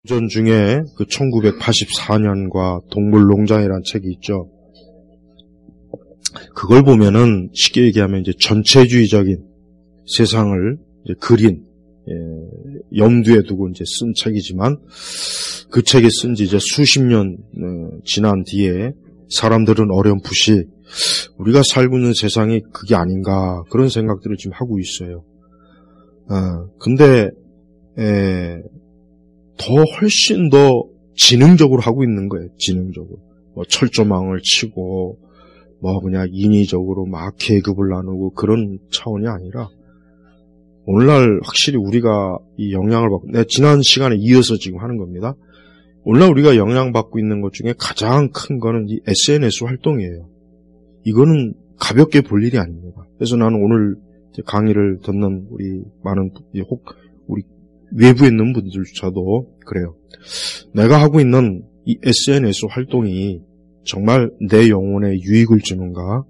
전 중에 그 1984년과 동물농장이라는 책이 있죠. 그걸 보면은 쉽게 얘기하면 이제 전체주의적인 세상을 이제 그린, 염두에 두고 이제 쓴 책이지만 그 책이 쓴 지 이제 수십 년 지난 뒤에 사람들은 어렴풋이 우리가 살고 있는 세상이 그게 아닌가 그런 생각들을 지금 하고 있어요. 근데 더 훨씬 더 지능적으로 하고 있는 거예요. 지능적으로. 뭐 철조망을 치고 뭐 그냥 인위적으로 막 계급을 나누고 그런 차원이 아니라 오늘날 확실히 우리가 이 영향을 받고, 내가 지난 시간에 이어서 지금 하는 겁니다. 오늘날 우리가 영향받고 있는 것 중에 가장 큰 거는 이 SNS 활동이에요. 이거는 가볍게 볼 일이 아닙니다. 그래서 나는 오늘 강의를 듣는 우리 많은 우리 외부에 있는 분들조차도 그래요. 내가 하고 있는 이 SNS 활동이 정말 내 영혼에 유익을 주는가,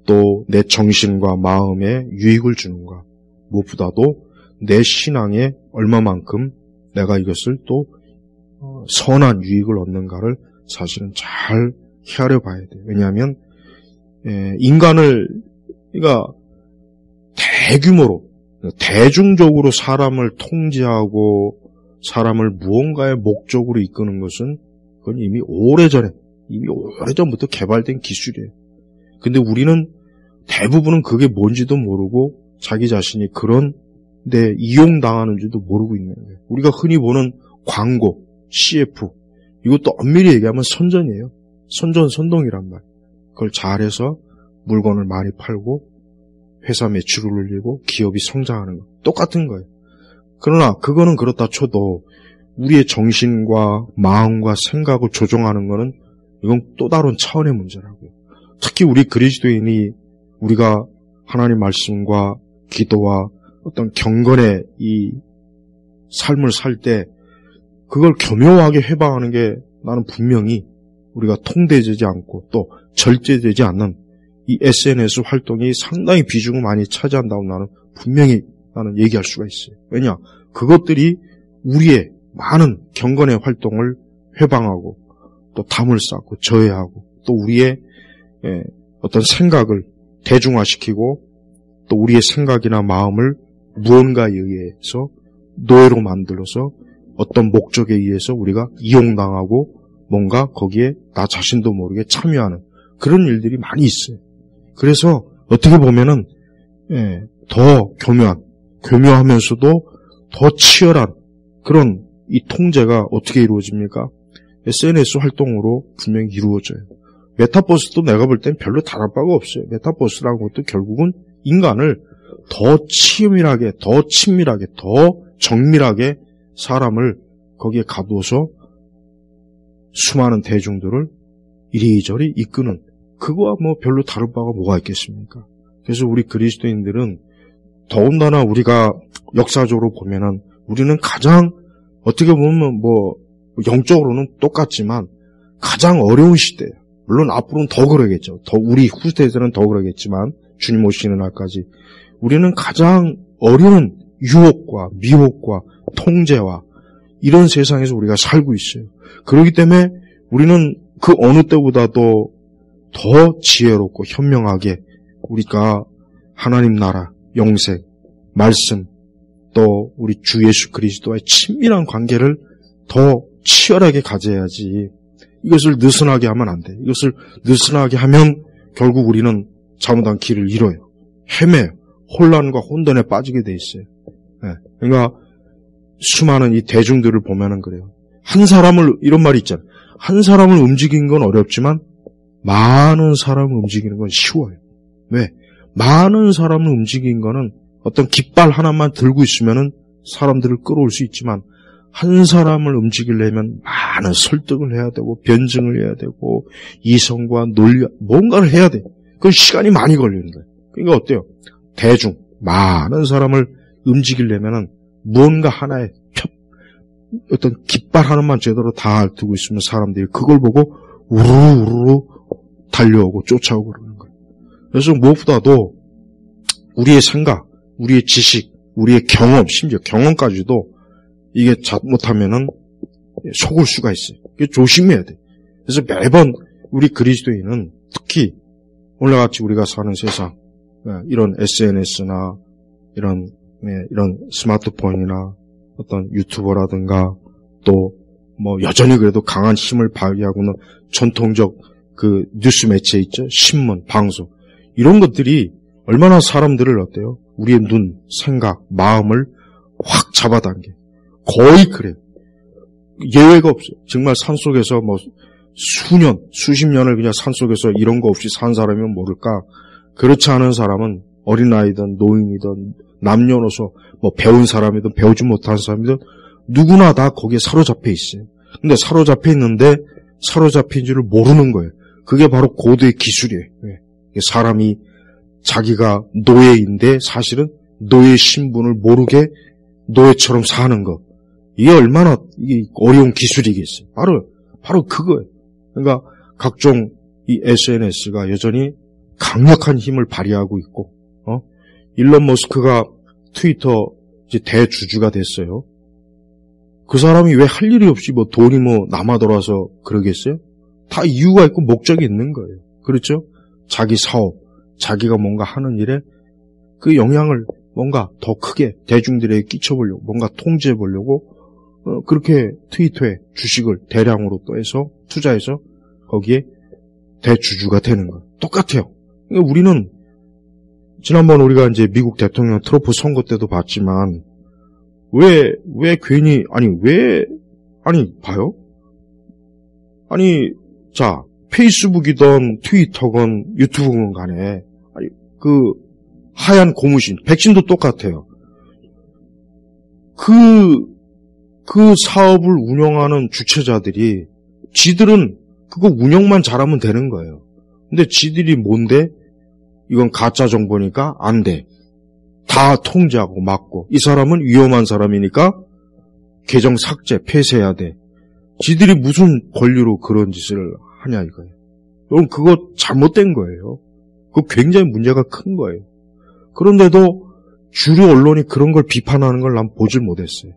또 내 정신과 마음에 유익을 주는가, 무엇보다도 내 신앙에 얼마만큼 내가 이것을 또 선한 유익을 얻는가를 사실은 잘 헤아려 봐야 돼요. 왜냐하면 인간을 그러니까 대규모로 대중적으로 사람을 통제하고 사람을 무언가의 목적으로 이끄는 것은 그건 이미 오래전부터 개발된 기술이에요. 근데 우리는 대부분은 그게 뭔지도 모르고 자기 자신이 그런 데 이용당하는지도 모르고 있는 거예요. 우리가 흔히 보는 광고, CF, 이것도 엄밀히 얘기하면 선전이에요. 선동이란 말. 그걸 잘해서 물건을 많이 팔고 회사 매출을 올리고 기업이 성장하는 거. 똑같은 거예요. 그러나 그거는 그렇다 쳐도 우리의 정신과 마음과 생각을 조종하는 거는 이건 또 다른 차원의 문제라고요. 특히 우리 그리스도인이 우리가 하나님 말씀과 기도와 어떤 경건의 이 삶을 살 때 그걸 교묘하게 해방하는 게 나는 분명히 우리가 통제되지 않고 또 절제되지 않는 이 SNS 활동이 상당히 비중을 많이 차지한다고 나는 얘기할 수가 있어요. 왜냐? 그것들이 우리의 많은 경건의 활동을 회방하고 또 담을 쌓고 저해하고 또 우리의 어떤 생각을 대중화시키고 또 우리의 생각이나 마음을 무언가에 의해서 노예로 만들어서 어떤 목적에 의해서 우리가 이용당하고 뭔가 거기에 나 자신도 모르게 참여하는 그런 일들이 많이 있어요. 그래서 어떻게 보면은 더 교묘하면서도 더 치열한 그런 이 통제가 어떻게 이루어집니까? SNS 활동으로 분명히 이루어져요. 메타버스도 내가 볼 땐 별로 다를 바가 없어요. 메타버스라는 것도 결국은 인간을 더 치밀하게, 더 친밀하게, 더 정밀하게 사람을 거기에 가두어서 수많은 대중들을 이리저리 이끄는 그거와 뭐 별로 다를 바가 뭐가 있겠습니까? 그래서 우리 그리스도인들은 더군다나 우리가 역사적으로 보면은 우리는 가장 어떻게 보면 뭐 영적으로는 똑같지만 가장 어려운 시대예요. 물론 앞으로는 더 그러겠죠. 더 우리 후세대들은 더 그러겠지만 주님 오시는 날까지 우리는 가장 어려운 유혹과 미혹과 통제와 이런 세상에서 우리가 살고 있어요. 그렇기 때문에 우리는 그 어느 때보다도 더 지혜롭고 현명하게 우리가 하나님 나라, 영생, 말씀, 또 우리 주 예수 그리스도와의 친밀한 관계를 더 치열하게 가져야지 이것을 느슨하게 하면 안 돼. 이것을 느슨하게 하면 결국 우리는 잘못한 길을 잃어요. 헤매요. 혼란과 혼돈에 빠지게 돼 있어요. 그러니까 수많은 이 대중들을 보면은 그래요. 이런 말이 있잖아요. 한 사람을 움직이는 건 어렵지만 많은 사람을 움직이는 건 쉬워요. 왜? 많은 사람을 움직이는 거는 어떤 깃발 하나만 들고 있으면은 사람들을 끌어올 수 있지만 한 사람을 움직이려면 많은 설득을 해야 되고 변증을 해야 되고 이성과 논리 뭔가를 해야 돼. 그건 시간이 많이 걸리는 거예요. 그러니까 어때요? 많은 사람을 움직이려면은 무언가 하나의 어떤 깃발 하나만 제대로 다 두고 있으면 사람들이 그걸 보고 우르르 달려오고 쫓아오고 그러는 거예요. 그래서 무엇보다도 우리의 생각, 우리의 지식, 우리의 경험, 심지어 경험까지도 이게 잘못하면은 속을 수가 있어요. 조심해야 돼. 그래서 매번 우리 그리스도인은 특히 오늘같이 우리가 사는 세상, 이런 SNS나 이런 스마트폰이나 어떤 유튜버라든가 또 뭐 여전히 그래도 강한 힘을 발휘하고는 전통적 그 뉴스 매체 있죠. 신문, 방송. 이런 것들이 얼마나 사람들을 어때요? 우리의 눈, 생각, 마음을 확 잡아당겨. 거의 그래요. 예외가 없어요. 정말 산속에서 뭐 수년, 수십 년을 그냥 산속에서 이런 거 없이 산 사람이면 모를까. 그렇지 않은 사람은 어린아이든 노인이든 남녀노소 뭐 배운 사람이든 배우지 못한 사람이든 누구나 다 거기에 사로잡혀 있어요. 근데 사로잡혀 있는데 사로잡힌 줄을 모르는 거예요. 그게 바로 고도의 기술이에요. 사람이 자기가 노예인데 사실은 노예 신분을 모르게 노예처럼 사는 거. 이게 얼마나 어려운 기술이겠어요. 바로 그거예요. 그러니까 각종 이 SNS가 여전히 강력한 힘을 발휘하고 있고, 일론 머스크가 트위터 이제 대주주가 됐어요. 그 사람이 왜 할 일이 없이 뭐 돈이 뭐 남아돌아서 그러겠어요? 다 이유가 있고 목적이 있는 거예요. 그렇죠? 자기 사업, 자기가 뭔가 하는 일에 그 영향을 뭔가 더 크게 대중들에게 끼쳐보려고, 뭔가 통제해보려고, 그렇게 트위터에 주식을 대량으로 또 해서, 투자해서 거기에 대주주가 되는 거예요. 똑같아요. 그러니까 우리는, 지난번 우리가 이제 미국 대통령 트럼프 선거 때도 봤지만, 왜 괜히, 봐요? 자, 페이스북이든 트위터건 유튜브건 간에, 그 하얀 고무신, 백신도 똑같아요. 그 사업을 운영하는 주체자들이 지들은 그거 운영만 잘하면 되는 거예요. 근데 지들이 뭔데? 이건 가짜 정보니까 안 돼. 다 통제하고 막고 이 사람은 위험한 사람이니까 계정 삭제, 폐쇄해야 돼. 지들이 무슨 권리로 그런 짓을 하냐 이거예요. 여러분 그거 잘못된 거예요. 그거 굉장히 문제가 큰 거예요. 그런데도 주류 언론이 그런 걸 비판하는 걸 난 보질 못했어요.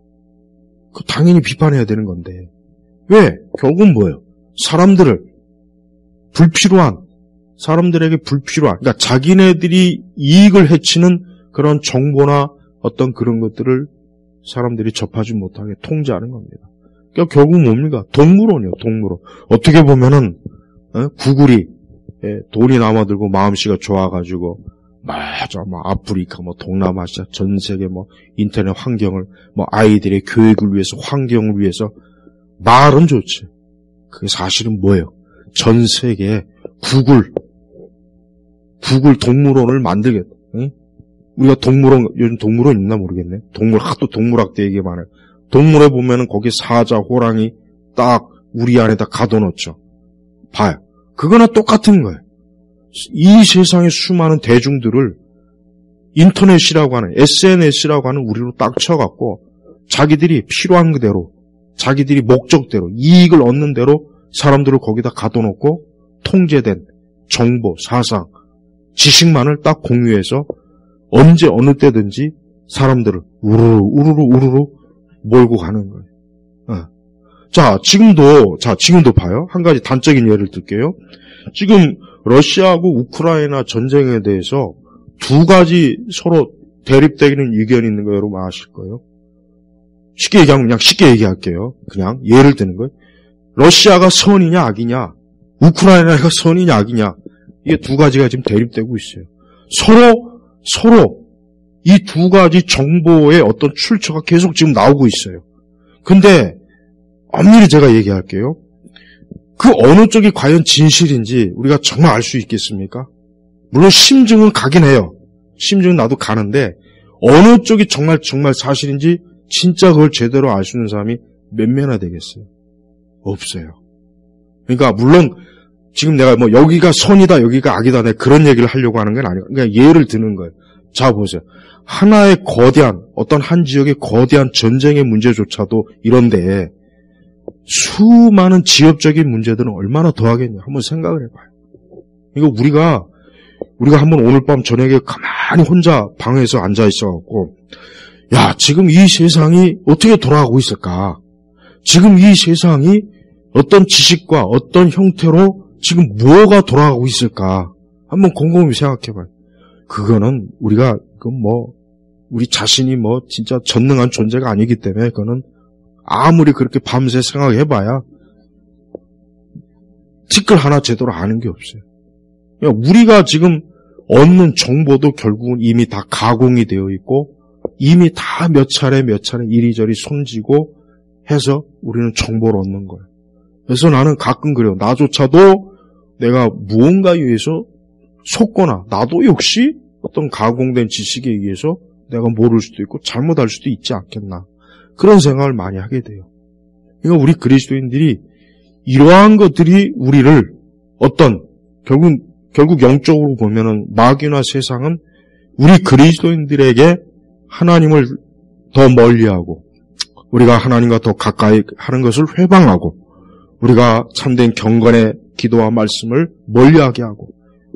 그 당연히 비판해야 되는 건데 왜? 결국은 뭐예요? 사람들에게 불필요한 그러니까 자기네들이 이익을 해치는 그런 정보나 어떤 그런 것들을 사람들이 접하지 못하게 통제하는 겁니다. 그러니까 결국 뭡니까? 동물원이요, 동물원. 어떻게 보면은 구글이 돈이 남아들고 마음씨가 좋아가지고 아프리카, 동남아시아, 전 세계 인터넷 환경을 아이들의 교육을 위해서, 환경을 위해서 말은 좋지. 그게 사실은 뭐예요? 전 세계에 구글 동물원을 만들겠다. 응? 우리가 요즘 동물원 있나 모르겠네. 하도 동물학대 얘기 많아요. 동물에 보면은 거기 사자, 호랑이 딱 우리 안에다 가둬놓죠. 봐요. 그거나 똑같은 거예요. 이 세상의 수많은 대중들을 인터넷이라고 하는, SNS라고 하는 우리로 딱 쳐갖고 자기들이 필요한 그대로, 자기들이 목적대로, 이익을 얻는 대로 사람들을 거기다 가둬놓고 통제된 정보, 사상, 지식만을 딱 공유해서 언제 어느 때든지 사람들을 우르르 몰고 가는 거예요. 자, 지금도 봐요. 한 가지 단적인 예를 들게요. 지금 러시아하고 우크라이나 전쟁에 대해서 두 가지 서로 대립되는 의견이 있는 거 여러분 아실 거예요. 쉽게 얘기하면 그냥 쉽게 얘기할게요. 그냥 예를 드는 거예요. 러시아가 선이냐 악이냐, 우크라이나가 선이냐 악이냐, 이게 두 가지가 지금 대립되고 있어요. 서로 이 두 가지 정보의 어떤 출처가 계속 지금 나오고 있어요. 근데 엄밀히 제가 얘기할게요. 그 어느 쪽이 과연 진실인지 우리가 정말 알 수 있겠습니까? 물론 심증은 가긴 해요. 심증은 나도 가는데 어느 쪽이 정말 사실인지 진짜 그걸 제대로 알 수 있는 사람이 몇 명이나 되겠어요? 없어요. 그러니까 물론 지금 내가 여기가 선이다 여기가 악이다 내가 그런 얘기를 하려고 하는 건 아니고 그냥 예를 드는 거예요. 자 보세요. 하나의 거대한 어떤 한 지역의 거대한 전쟁의 문제조차도 이런데 수많은 지역적인 문제들은 얼마나 더하겠냐 한번 생각을 해봐요. 이거 우리가 한번 오늘 밤 저녁에 가만히 혼자 방에서 앉아 있어갖고 야 지금 이 세상이 어떻게 돌아가고 있을까? 지금 이 세상이 어떤 지식과 어떤 형태로 지금 뭐가 돌아가고 있을까? 한번 곰곰이 생각해봐요. 그거는 우리가 우리 자신이 진짜 전능한 존재가 아니기 때문에 그거는 아무리 그렇게 밤새 생각해봐야 티끌 하나 제대로 아는 게 없어요. 우리가 지금 얻는 정보도 결국은 이미 다 가공이 되어 있고 이미 다 몇 차례 이리저리 손지고 해서 우리는 정보를 얻는 거예요. 그래서 나는 가끔 그래요. 나조차도 내가 무언가에 의해서 속거나 나도 역시 어떤 가공된 지식에 의해서 내가 모를 수도 있고 잘못할 수도 있지 않겠나. 그런 생각을 많이 하게 돼요. 그러니까 우리 그리스도인들이 이러한 것들이 우리를 결국 영적으로 보면은 마귀나 세상은 우리 그리스도인들에게 하나님을 더 멀리하고 우리가 하나님과 더 가까이 하는 것을 회방하고 우리가 참된 경건의 기도와 말씀을 멀리하게 하고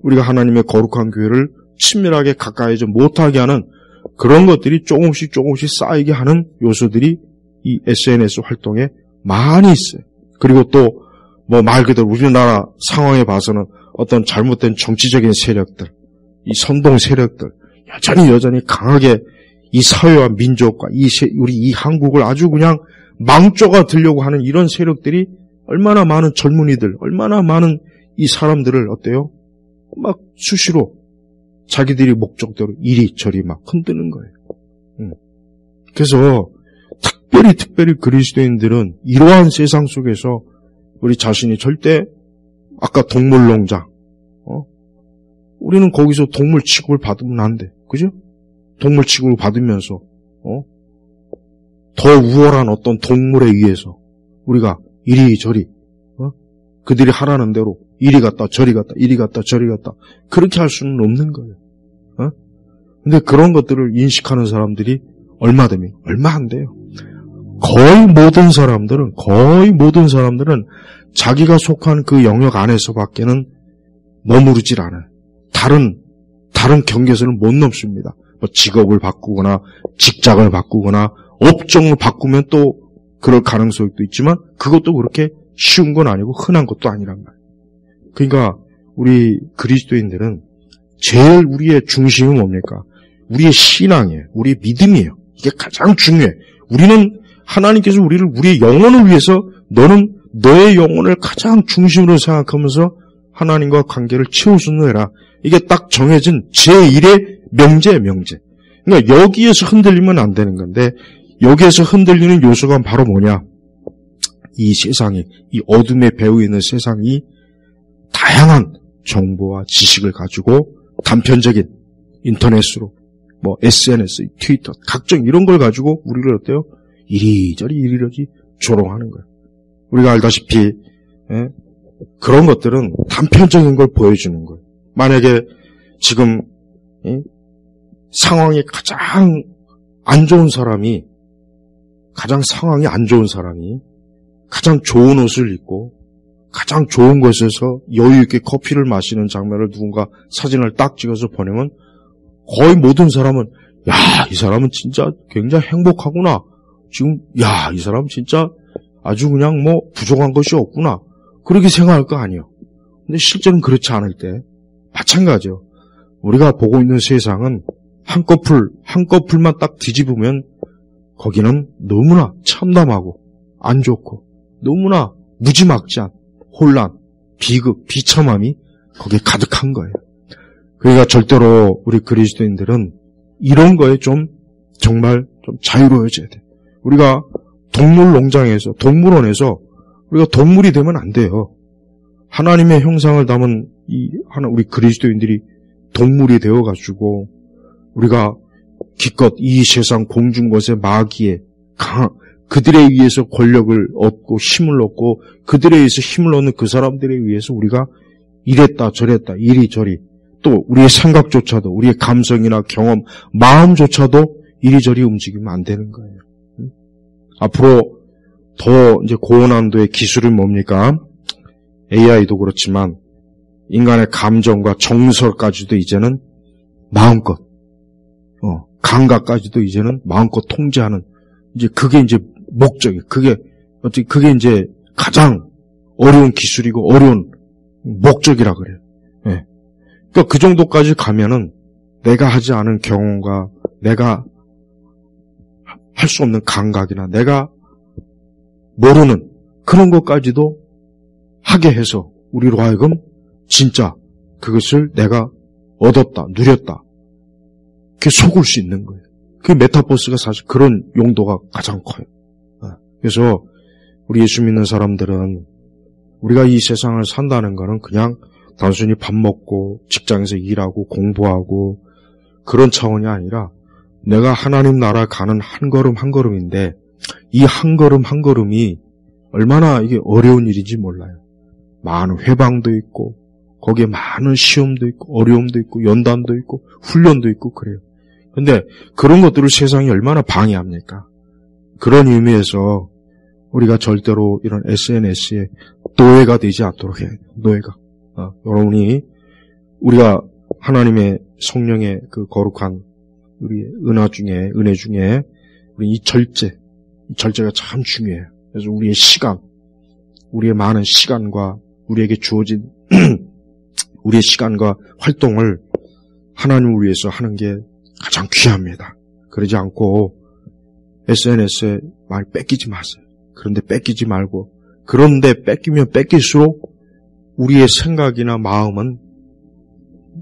우리가 하나님의 거룩한 교회를 친밀하게 가까이지 못하게 하는 그런 것들이 조금씩 쌓이게 하는 요소들이 이 SNS 활동에 많이 있어요. 그리고 또 말 그대로 우리나라 상황에 봐서는 어떤 잘못된 정치적인 세력들, 이 선동 세력들 여전히 강하게 이 사회와 민족과 우리 이 한국을 아주 그냥 망조가 들려고 하는 이런 세력들이 얼마나 많은 젊은이들, 얼마나 많은 이 사람들을 어때요? 막 수시로 자기들이 목적대로 이리저리 막 흔드는 거예요. 그래서 특별히 그리스도인들은 이러한 세상 속에서 우리 자신이 절대 아까 동물농장, 우리는 거기서 동물 취급을 받으면 안 돼. 그죠? 동물 취급을 받으면서, 더 우월한 어떤 동물에 의해서 우리가 이리저리, 그들이 하라는 대로 이리 갔다 저리 갔다 그렇게 할 수는 없는 거예요. 근데 그런 것들을 인식하는 사람들이 얼마 안 돼요. 거의 모든 사람들은 자기가 속한 그 영역 안에서밖에는 머무르질 않아요. 다른 경계선을 못 넘습니다. 직업을 바꾸거나 직장을 바꾸거나 업종을 바꾸면 또 그럴 가능성이 또 있지만 그것도 그렇게 쉬운 건 아니고 흔한 것도 아니란 말이에요. 그러니까 우리 그리스도인들은 제일 우리의 중심이 뭡니까? 우리의 신앙이에요. 우리의 믿음이에요. 이게 가장 중요해. 우리는 하나님께서 우리의 영혼을 위해서 너는 너의 영혼을 가장 중심으로 생각하면서 하나님과 관계를 치우순노해라. 이게 딱 정해진 제1의 명제예요, 명제. 그러니까 여기에서 흔들리면 안 되는 건데 여기에서 흔들리는 요소가 바로 뭐냐? 이 세상이, 이 어둠의 배후에 있는 세상이 다양한 정보와 지식을 가지고 단편적인 인터넷으로 SNS, 트위터, 각종 이런 걸 가지고 우리를 어때요? 이리저리 조롱하는 거예요. 우리가 알다시피 그런 것들은 단편적인 걸 보여주는 거예요. 만약에 지금 상황이 가장 상황이 안 좋은 사람이 가장 좋은 옷을 입고 가장 좋은 곳에서 여유 있게 커피를 마시는 장면을 누군가 사진을 딱 찍어서 보내면 거의 모든 사람은 이 사람은 진짜 굉장히 행복하구나. 지금 이 사람 진짜 아주 그냥 부족한 것이 없구나. 그렇게 생각할 거 아니에요. 근데 실제는 그렇지 않을 때 마찬가지예요. 우리가 보고 있는 세상은 한꺼풀만 딱 뒤집으면 거기는 너무나 참담하고 안 좋고 너무나 무지막지한 혼란, 비극, 비참함이 거기에 가득한 거예요. 그러니까 절대로 우리 그리스도인들은 이런 거에 정말 자유로워져야 돼요. 우리가 동물원에서 우리가 동물이 되면 안 돼요. 하나님의 형상을 담은 우리 그리스도인들이 동물이 되어가지고 우리가 기껏 이 세상 공중것의 마귀에 그들에 의해서 권력을 얻고 힘을 얻고 그들에 의해서 힘을 얻는 그 사람들에 의해서 우리가 이랬다 저랬다 이리저리 또 우리의 생각조차도 우리의 감성이나 경험, 마음조차도 이리저리 움직이면 안 되는 거예요. 앞으로 더 이제 고난도의 기술은 뭡니까? AI도 그렇지만 인간의 감정과 정서까지도 이제는 마음껏 감각까지도 이제는 마음껏 통제하는 이제 그게 이제 목적이 그게 어떻게 그게 이제 가장 어려운 기술이고 어려운 목적이라 그래요. 예. 그러니까 그 정도까지 가면은 내가 하지 않은 경험과 내가 할 수 없는 감각이나 내가 모르는 그런 것까지도 하게 해서 우리로 하여금 진짜 그것을 내가 얻었다, 누렸다. 그게 속을 수 있는 거예요. 그 메타버스가 사실 그런 용도가 가장 커요. 그래서 우리 예수 믿는 사람들은 우리가 이 세상을 산다는 거는 그냥 단순히 밥 먹고 직장에서 일하고 공부하고 그런 차원이 아니라 내가 하나님 나라 가는 한 걸음 한 걸음인데 이 한 걸음 한 걸음이 얼마나 이게 어려운 일인지 몰라요. 많은 회방도 있고 거기에 많은 시험도 있고 어려움도 있고 연단도 있고 훈련도 있고 그래요. 근데 그런 것들을 세상이 얼마나 방해합니까? 그런 의미에서 우리가 절대로 이런 SNS에 노예가 되지 않도록 해야 돼요. 노예가. 여러분이 우리가 하나님의 성령의 그 거룩한 우리 은혜 중에 우리 이 절제가 참 중요해요. 그래서 우리의 시간, 우리의 많은 시간과 우리에게 주어진 우리의 시간과 활동을 하나님을 위해서 하는 게 가장 귀합니다. 그러지 않고 SNS에 많이 뺏기지 마세요. 그런데 뺏기지 말고 그런데 뺏기면 뺏길수록 우리의 생각이나 마음은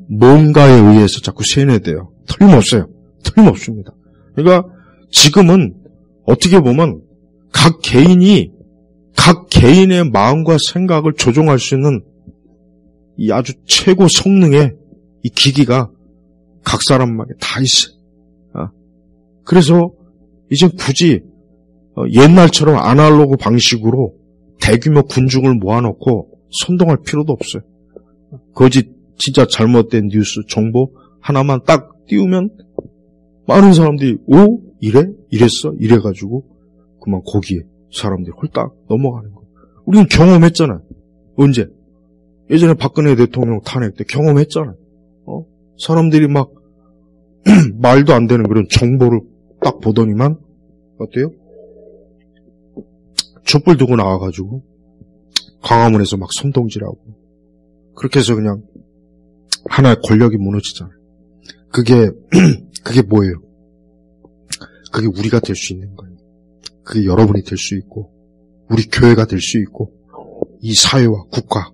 뭔가에 의해서 자꾸 세뇌돼요. 틀림없어요. 틀림없습니다. 그러니까 지금은 어떻게 보면 각 개인의 마음과 생각을 조종할 수 있는 이 아주 최고 성능의 이 기기가 각 사람에게 다 있어요. 그래서 이제 굳이 옛날처럼 아날로그 방식으로 대규모 군중을 모아놓고 선동할 필요도 없어요. 거짓 진짜 잘못된 뉴스 정보 하나만 딱 띄우면 많은 사람들이 이랬어? 이래가지고 그만 거기에 사람들이 홀딱 넘어가는 거예요. 우리는 경험했잖아요. 언제? 예전에 박근혜 대통령 탄핵 때 경험했잖아요. 사람들이 막 말도 안 되는 그런 정보를 딱 보더니만 어때요? 촛불 들고 나와가지고 광화문에서 막 선동질하고 그렇게 해서 그냥 하나의 권력이 무너지잖아요. 그게 뭐예요? 그게 우리가 될 수 있는 거예요. 그게 여러분이 될 수 있고 우리 교회가 될 수 있고 이 사회와 국가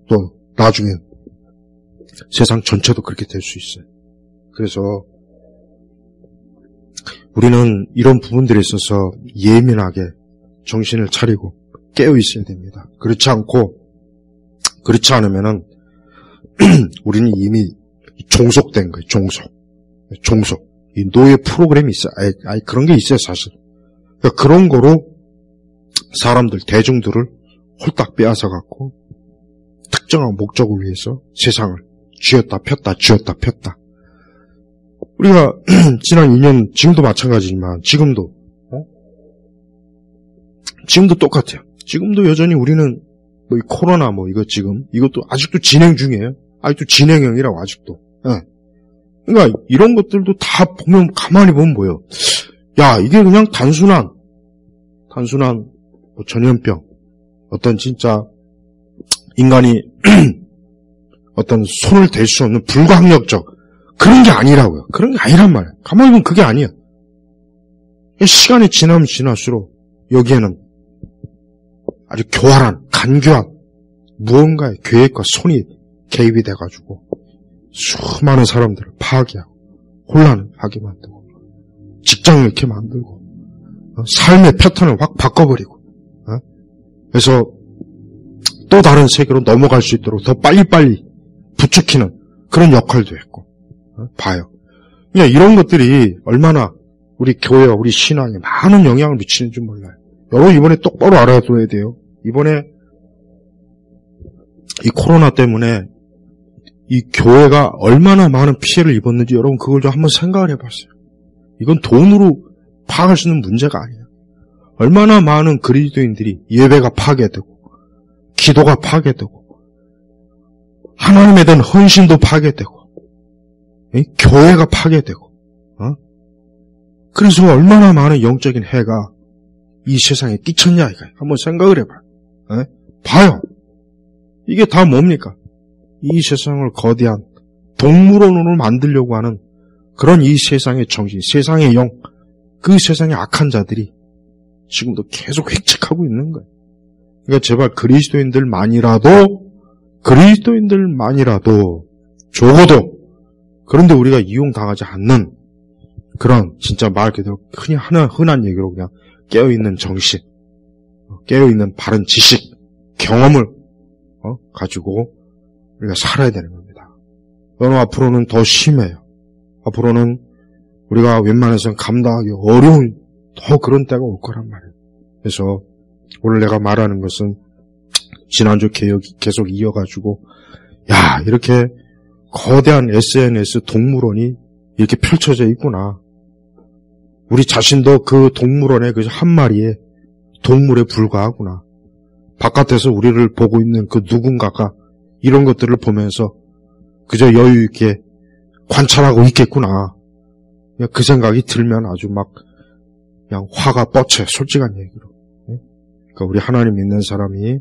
또 나중엔 세상 전체도 그렇게 될 수 있어요. 그래서 우리는 이런 부분들에 있어서 예민하게 정신을 차리고 깨어 있어야 됩니다. 그렇지 않으면은 우리는 이미 종속된 거예요. 종속. 이 노예 프로그램이 있어요. 아예 그런 게 있어요, 사실. 그러니까 그런 거로 사람들, 대중들을 홀딱 빼앗아 갖고 특정한 목적을 위해서 세상을 쥐었다 폈다. 우리가 지난 2년, 지금도 마찬가지지만 지금도 똑같아요. 지금도 여전히 우리는 이 코로나 이것도 아직도 진행 중이에요. 아직도 진행형이라고 아직도. 그러니까 이런 것들도 다 보면 가만히 보면 뭐예요? 야, 이게 그냥 단순한 전염병, 어떤 진짜 인간이 어떤 손을 댈 수 없는 불가항력적 그런 게 아니라고요. 그런 게 아니란 말이에요. 가만히 보면 그게 아니에요. 시간이 지나면 지날수록 여기에는 아주 교활한, 간교한 무언가의 계획과 손이 개입이 돼가지고 수많은 사람들을 파괴하고 혼란하게 만들고 직장을 이렇게 만들고 삶의 패턴을 확 바꿔버리고 그래서 또 다른 세계로 넘어갈 수 있도록 더 빨리빨리 부추기는 그런 역할도 했고 봐요. 그냥 이런 것들이 얼마나 우리 교회와 우리 신앙에 많은 영향을 미치는지 몰라요. 여러분 이번에 똑바로 알아둬야 돼요. 이번에 이 코로나 때문에 이 교회가 얼마나 많은 피해를 입었는지 여러분 그걸 좀 한번 생각을 해봤어요. 이건 돈으로 파악할 수 있는 문제가 아니에요. 얼마나 많은 그리스도인들이 예배가 파괴되고 기도가 파괴되고 하나님에 대한 헌신도 파괴되고 교회가 파괴되고 그래서 얼마나 많은 영적인 해가 이 세상에 끼쳤냐 이거 한번 생각을 해봐요. 에? 봐요. 이게 다 뭡니까? 이 세상을 거대한 동물원으로 만들려고 하는 그런 이 세상의 정신, 세상의 영, 그 세상의 악한 자들이 지금도 계속 획책하고 있는 거예요. 그러니까 제발 그리스도인들만이라도 적어도 그런데 우리가 이용당하지 않는 그런 진짜 말 그대로 흔한 얘기로 그냥 깨어있는 정신, 깨어있는 바른 지식, 경험을 가지고 우리가 살아야 되는 겁니다. 앞으로는 더 심해요. 앞으로는 우리가 웬만해서는 감당하기 어려운 더 그런 때가 올 거란 말이에요. 그래서 오늘 내가 말하는 것은 지난주 계속 이어가지고 이렇게 거대한 SNS 동물원이 이렇게 펼쳐져 있구나. 우리 자신도 그 동물원의 그 한 마리의 동물에 불과하구나. 바깥에서 우리를 보고 있는 그 누군가가 이런 것들을 보면서 그저 여유 있게 관찰하고 있겠구나. 그 생각이 들면 아주 막 그냥 화가 뻗쳐요. 솔직한 얘기로. 그러니까 우리 하나님 믿는 사람이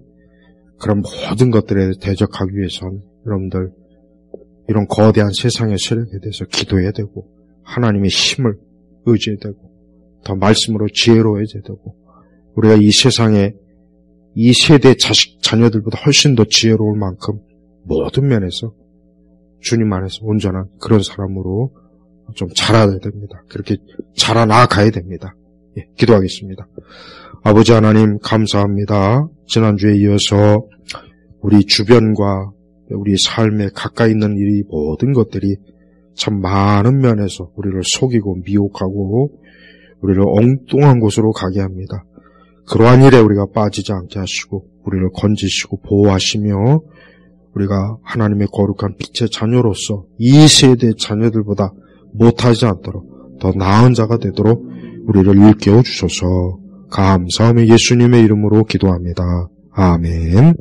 그런 모든 것들에 대적하기 위해선 여러분들 이런 거대한 세상의 세력에 대해서 기도해야 되고 하나님의 힘을 의지해야 되고 더 말씀으로 지혜로워져야 되고 우리가 이 세상에 이 세대 자녀들보다 훨씬 더 지혜로울 만큼 모든 면에서 주님 안에서 온전한 그런 사람으로 좀 자라야 됩니다. 그렇게 자라나가야 됩니다. 기도하겠습니다. 아버지 하나님 감사합니다. 지난주에 이어서 우리 주변과 우리 삶에 가까이 있는 이 모든 것들이 참 많은 면에서 우리를 속이고 미혹하고 우리를 엉뚱한 곳으로 가게 합니다. 그러한 일에 우리가 빠지지 않게 하시고 우리를 건지시고 보호하시며 우리가 하나님의 거룩한 빛의 자녀로서 이 세대 자녀들보다 못하지 않도록 더 나은 자가 되도록 우리를 일깨워 주소서. 감사하며 예수님의 이름으로 기도합니다. 아멘.